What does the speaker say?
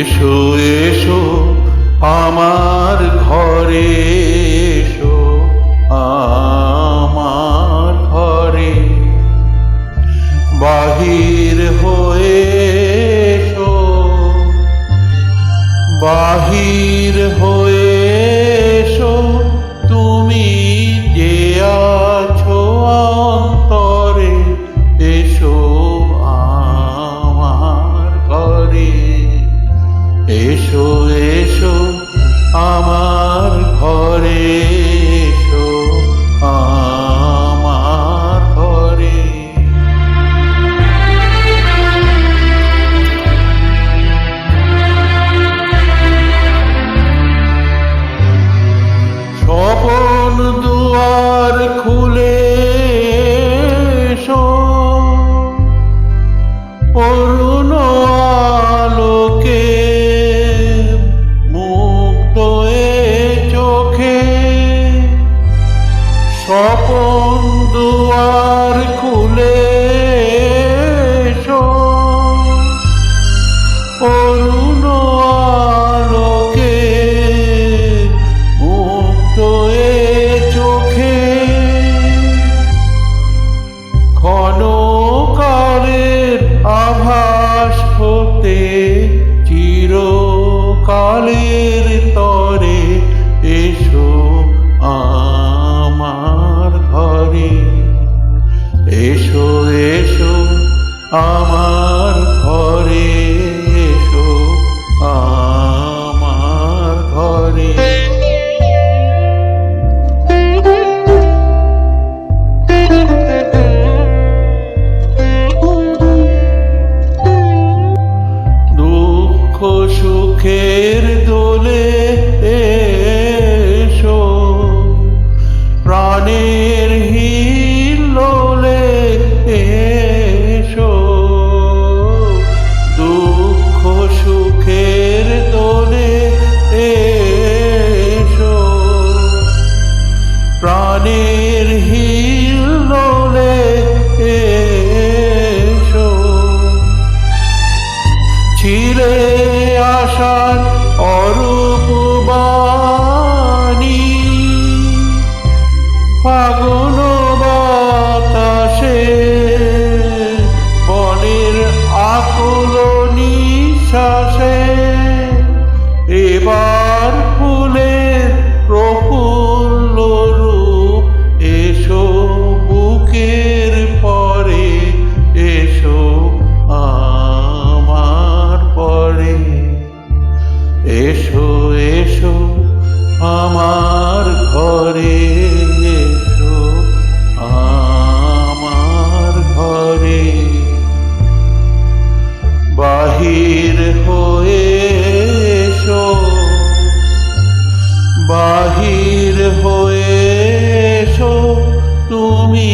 এসো এসো আমার ঘরে, এসো আমার ঘরে, বাহির হয়ে এসো, বাহির হয়ে এসো, তুমি যে আছো অন্তরে, এসো আমার ঘরে। এসো এসো আমার ঘরে, এসো আমার ঘরে। স্বপন দুয়ার খুলে এসো, অরুণ আলোকে মুক্ত এ চোখে। স্বপন দুয়ার খুলে এসো, অরুণ আলোকে মুক্ত এ চোখে। ক্ষণকালের আভাস হতে চিরকালের তরে, এসো আমার ঘরে। এসো এসো আমার ঘরে, এসো আমার ঘরে। দুঃখ সুখের দোলে এসো, প্রাণের হিল্লোলে এসো। দুঃখ সুখের দোলে এসো, প্রাণের হিল্লোলে এসো। ছিলে আশার অরূপ বাণী, ফাগুন বাতাসে বনের আকুল নিঃশ্বাসে। এবার ফুলের প্রফুল্ল রূপ, এসো বুকের পরে, এসো আমার পরে। এসো এসো আমার ঘরে, এসো আমার ঘরে। বাহির হয়ে এসো, বাহির হয়ে এসো, তুমি